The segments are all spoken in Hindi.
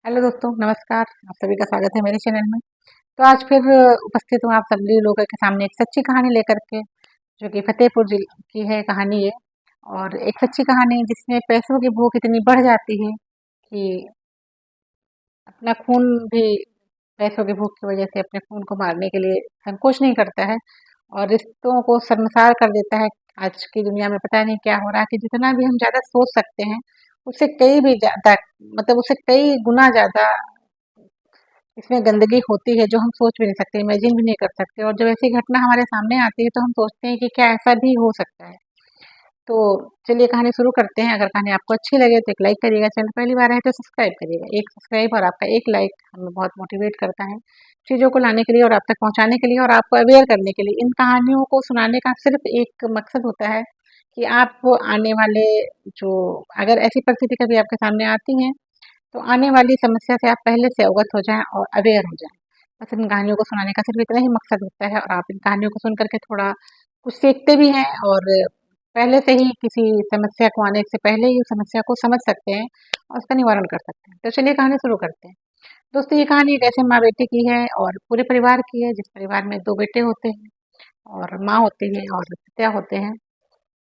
हेलो दोस्तों, नमस्कार। आप सभी का स्वागत है मेरे चैनल में। तो आज फिर उपस्थित हूँ आप सभी लोगों के सामने एक सच्ची कहानी लेकर के, जो कि फतेहपुर जिले की है कहानी है। और एक सच्ची कहानी जिसमें पैसों की भूख इतनी बढ़ जाती है कि अपना खून भी पैसों की भूख की वजह से अपने खून को मारने के लिए संकोच नहीं करता है और रिश्तों को शर्मसार कर देता है। आज की दुनिया में पता नहीं क्या हो रहा है कि जितना भी हम ज़्यादा सोच सकते हैं, उससे कई भी ज़्यादा मतलब उससे कई गुना ज़्यादा इसमें गंदगी होती है जो हम सोच भी नहीं सकते, इमेजिन भी नहीं कर सकते। और जब ऐसी घटना हमारे सामने आती है तो हम सोचते हैं कि क्या ऐसा भी हो सकता है। तो चलिए कहानी शुरू करते हैं। अगर कहानी आपको अच्छी लगे तो एक लाइक करिएगा, चैनल पहली बार है तो सब्सक्राइब करिएगा। एक सब्सक्राइब और आपका एक लाइक हमें बहुत मोटिवेट करता है चीज़ों को लाने के लिए और आप तक पहुंचाने के लिए और आपको अवेयर करने के लिए। इन कहानियों को सुनाने का सिर्फ एक मकसद होता है कि आप आने वाले जो अगर ऐसी परिस्थिति कभी आपके सामने आती है तो आने वाली समस्या से आप पहले से अवगत हो जाएं और अवेयर हो जाएं। बस इन कहानियों को सुनाने का सिर्फ इतना ही मकसद होता है और आप इन कहानियों को सुन करके थोड़ा कुछ सीखते भी हैं और पहले से ही किसी समस्या को आने से पहले ही उस समस्या को समझ सकते हैं और उसका निवारण कर सकते हैं। तो चलिए कहानी शुरू करते हैं। दोस्तों, ये कहानी एक ऐसे माँ बेटे की है और पूरे परिवार की है, जिस परिवार में दो बेटे होते हैं और माँ होती है और पिता होते हैं।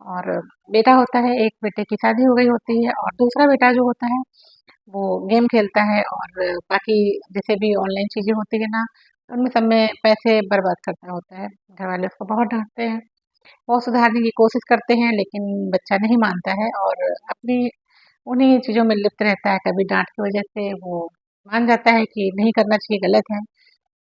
और बेटा होता है, एक बेटे की शादी हो गई होती है और दूसरा बेटा जो होता है वो गेम खेलता है और बाकी जैसे भी ऑनलाइन चीज़ें होती है ना, उनमें सब में पैसे बर्बाद करता होता है। घर वाले उसको बहुत डाँटते हैं, बहुत सुधारने की कोशिश करते हैं, लेकिन बच्चा नहीं मानता है और अपनी उन्हीं चीज़ों में लिप्त रहता है। कभी डाँट की वजह से वो मान जाता है कि नहीं करना चाहिए, गलत है।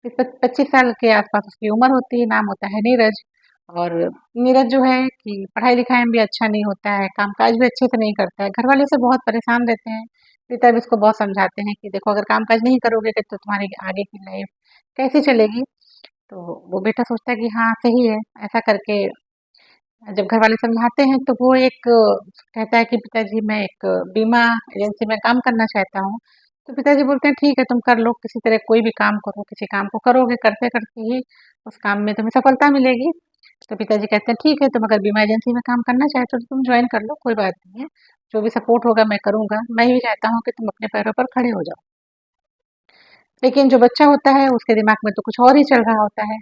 फिर 25 साल के आसपास उसकी उम्र होती है, नाम होता है नीरज। और नीरज जो है कि पढ़ाई-लिखाई में भी अच्छा नहीं होता है, काम-काज भी अच्छे से नहीं करता है, घरवाले उससे बहुत परेशान रहते हैं। पिता भी उसको बहुत समझाते हैं कि देखो, अगर काम-काज नहीं करोगे तो तुम्हारी आगे की लाइफ कैसे चलेगी? तो वो बेटा सोचता है कि हाँ, सही है। ऐसा करके जब घरवाले समझाते हैं तो वो एक कहता है कि पिताजी मैं एक बीमा एजेंसी में काम करना चाहता हूँ। तो पिताजी बोलते हैं ठीक है, तुम कर लो, किसी तरह कोई भी काम करो, किसी काम को करोगे, करते-करते ही उस काम में तुम्हें सफलता मिलेगी। तो पिताजी कहते हैं ठीक है, तुम अगर बीमा एजेंसी में काम करना चाहते हो तो तुम जॉइन कर लो, कोई बात नहीं है। जो भी सपोर्ट होगा मैं करूँगा। मैं भी चाहता हूँ कि तुम अपने पैरों पर खड़े हो जाओ। लेकिन जो बच्चा होता है उसके दिमाग में तो कुछ और ही चल रहा होता है।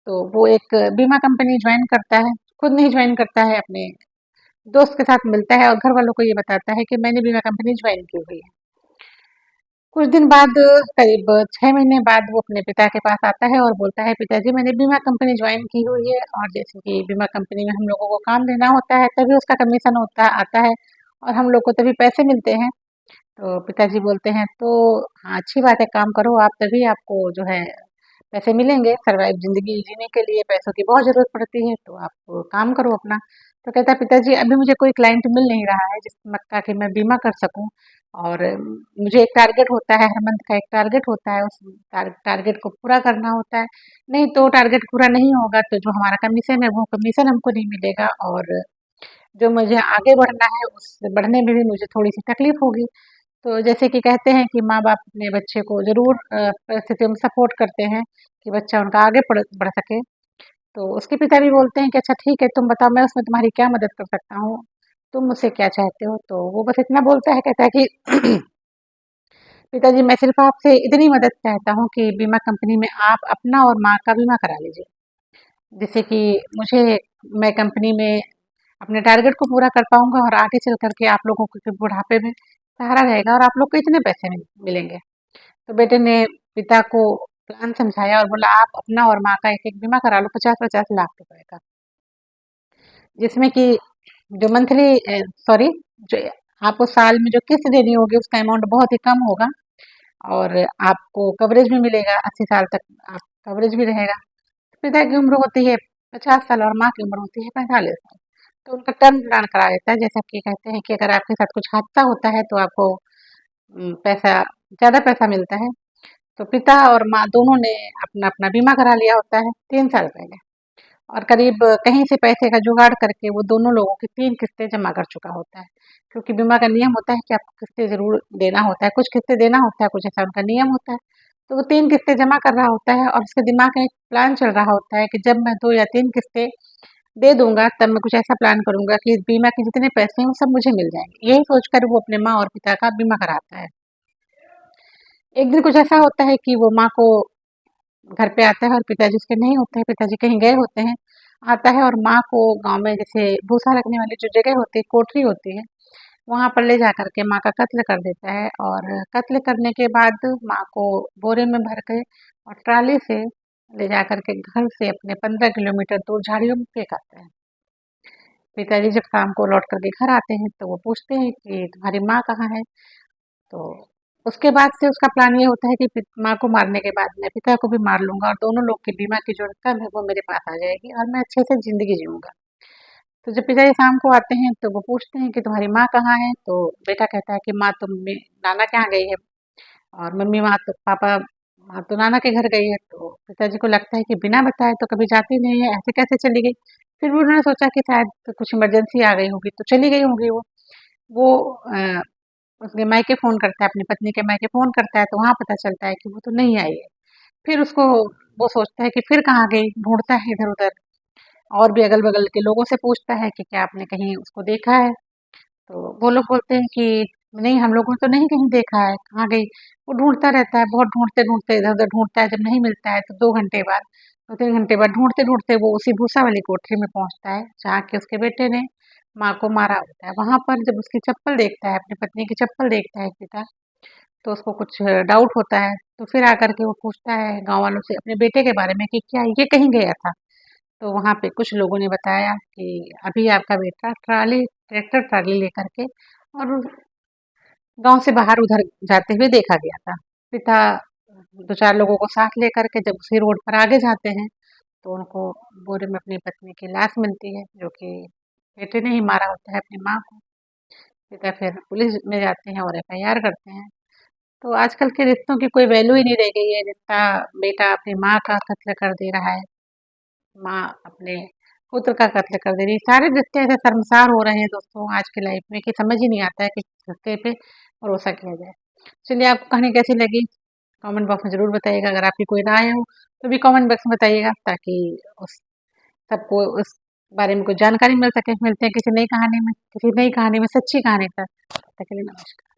तो वो एक बीमा कंपनी जॉइन करता है, खुद नहीं जॉइन करता है, अपने दोस्त के साथ मिलता है और घर वालों को ये बताता है कि मैंने बीमा कंपनी ज्वाइन की हुई है। कुछ दिन बाद, करीब 6 महीने बाद, वो अपने पिता के पास आता है और बोलता है पिताजी मैंने बीमा कंपनी ज्वाइन की हुई है और जैसे कि बीमा कंपनी में हम लोगों को काम देना होता है तभी उसका कमीशन होता आता है और हम लोग को तभी पैसे मिलते हैं। तो पिताजी बोलते हैं तो हाँ, अच्छी बात है, काम करो आप, तभी आपको जो है पैसे मिलेंगे। सर्वाइव ज़िंदगी जीने के लिए पैसों की बहुत ज़रूरत पड़ती है, तो आप काम करो अपना। तो कहता है पिताजी अभी मुझे कोई क्लाइंट मिल नहीं रहा है जिस मत का कि मैं बीमा कर सकूँ और मुझे एक टारगेट होता है, हर मंथ का एक टारगेट होता है, उस टारगेट को पूरा करना होता है। नहीं तो टारगेट पूरा नहीं होगा तो जो हमारा कमीशन है वो कमीशन हमको नहीं मिलेगा और जो मुझे आगे बढ़ना है उस बढ़ने में भी मुझे थोड़ी-सी तकलीफ़ होगी। तो जैसे कि कहते हैं कि माँ-बाप अपने बच्चे को ज़रूर परिस्थितियों में सपोर्ट करते हैं कि बच्चा उनका आगे बढ़ सके। तो उसके पिता भी बोलते हैं कि अच्छा ठीक है, तुम बताओ मैं उसमें तुम्हारी क्या मदद कर सकता हूँ? तुम मुझसे क्या चाहते हो? तो वो बस इतना बोलता है, कहता है कि पिताजी मैं सिर्फ़ आपसे इतनी मदद चाहता हूँ कि बीमा कंपनी में आप अपना और माँ का बीमा करा लीजिए। जिससे कि मुझे मैं कंपनी में अपने टारगेट को पूरा कर पाऊँगा और आगे चल कर के आप लोगों को फिर बुढ़ापे में सहारा रहेगा और आप लोग को इतने पैसे मिलेंगे। तो बेटे ने पिता को प्लान समझाया और बोला आप अपना और माँ का एक-एक बीमा करा लो 50-50 लाख रुपए का। जिसमें कि जो मंथली सॉरी जो आपको साल में जो किस्त देनी होगी उसका अमाउंट बहुत ही कम होगा और आपको कवरेज भी मिलेगा, 80 साल तक आप कवरेज भी रहेगा। पिता की उम्र होती है 50 साल और माँ की उम्र होती है 45 साल। तो उनका टर्म प्लान करा देता है, जैसा कि कहते हैं कि अगर आपके साथ कुछ हादसा होता है तो आपको पैसा ज़्यादा पैसा मिलता है। तो पिता और माँ दोनों ने अपना-अपना बीमा करा लिया होता है 3 साल पहले और करीब कहीं से पैसे का जुगाड़ करके वो दोनों लोगों की 3 किस्तें जमा कर चुका होता है। क्योंकि बीमा का नियम होता है कि आपको किस्तें ज़रूर देना होता है, कुछ किस्तें देना होता है, कुछ ऐसा उनका नियम होता है। तो वो 3 किस्तें जमा कर रहा होता है और उसके दिमाग में एक प्लान चल रहा होता है कि जब मैं 2 या 3 किस्तें दे दूँगा, तब मैं कुछ ऐसा प्लान करूँगा कि बीमा के जितने पैसे हैं वो सब मुझे मिल जाएँगे। यही सोचकर वो अपने माँ और पिता का बीमा कराता है। एक दिन कुछ ऐसा होता है कि वो माँ को घर पे आता है और पिताजी उसके नहीं होते हैं, पिताजी कहीं गए होते हैं। आता है और माँ को गाँव में जैसे भूसा रखने वाली जो जगह होती है, कोठरी होती है, वहाँ पर ले जा कर के माँ का कत्ल कर देता है और कत्ल करने के बाद माँ को बोरे में भर के और ट्राली से ले जा कर के घर से अपने 15 किलोमीटर दूर झाड़ियों में फेंक आता है। पिताजी जब शाम को लौट कर के घर आते हैं तो वो पूछते हैं कि तुम्हारी माँ कहाँ है? तो उसके बाद से उसका प्लान ये होता है कि माँ को मारने के बाद मैं पिता को भी मार लूंगा और दोनों लोग की बीमा की जो रकम है वो मेरे पास आ जाएगी और मैं अच्छे से जिंदगी जीऊंगा। तो जब पिताजी शाम को आते हैं तो वो पूछते हैं कि तुम्हारी माँ कहाँ है? तो बेटा कहता है कि माँ तो नाना के यहाँ गई है और मम्मी माँ तो पापा माँ तो नाना के घर गई है। तो पिताजी को लगता है कि बिना बताए तो कभी जाती नहीं है, ऐसे कैसे चली गई? फिर भी उन्होंने सोचा कि शायद तो कुछ इमरजेंसी आ गई होगी तो चली गई होंगी वो उसके मायके फ़ोन करता है, अपनी पत्नी के मायके फ़ोन करता है, तो वहाँ पता चलता है कि वो तो नहीं आई है। फिर उसको वो सोचता है कि फिर कहाँ गई? ढूँढता है इधर-उधर और भी अगल-बगल के लोगों से पूछता है कि क्या आपने कहीं उसको देखा है? तो वो लोग बोलते हैं कि नहीं, हम लोगों ने तो नहीं कहीं देखा है, कहाँ गई? वो ढूँढता रहता है, बहुत ढूँढते-ढूँढते इधर-उधर ढूँढता है, जब नहीं मिलता है तो 2 घंटे बाद, 2-3 घंटे बाद ढूँढते-ढूँढते वो उसी भूसा वाली कोठरी में पहुँचता है, जहाँ के उसके बेटे ने माँ को मारा होता है। वहाँ पर जब उसकी चप्पल देखता है, अपनी पत्नी की चप्पल देखता है पिता, तो उसको कुछ डाउट होता है, तो फिर आकर के वो पूछता है गाँव वालों से अपने बेटे के बारे में कि क्या ये कहीं गया था? तो वहाँ पे कुछ लोगों ने बताया कि अभी आपका बेटा ट्रैक्टर ट्राली लेकर के और गाँव से बाहर उधर जाते हुए देखा गया था। पिता 2-4 लोगों को साथ लेकर के जब उसी रोड पर आगे जाते हैं, तो उनको बोरे में अपनी पत्नी की लाश मिलती है, जो कि बेटे ने ही मारा होता है अपनी माँ को। पिता फिर पुलिस में जाते हैं और एफआईआर करते हैं। तो आजकल के रिश्तों की कोई वैल्यू ही नहीं रह गई है, जितना बेटा अपनी माँ का कत्ल कर दे रहा है, माँ अपने पुत्र का कत्ल कर दे रही है। सारे रिश्ते ऐसे शर्मसार हो रहे हैं दोस्तों आज की लाइफ में कि समझ ही नहीं आता है कि रिश्ते पे भरोसा किया जाए। चलिए, आपको कहानी कैसी लगी? कमेंट बॉक्स में ज़रूर बताइएगा। अगर आपकी कोई राय हो तो भी कमेंट बॉक्स में बताइएगा, ताकि उस सबको उस बारे में कुछ जानकारी मिल सके। मिलते हैं किसी नई कहानी में, किसी नई कहानी में सच्ची कहानी के साथ। तब तक के लिए नमस्कार।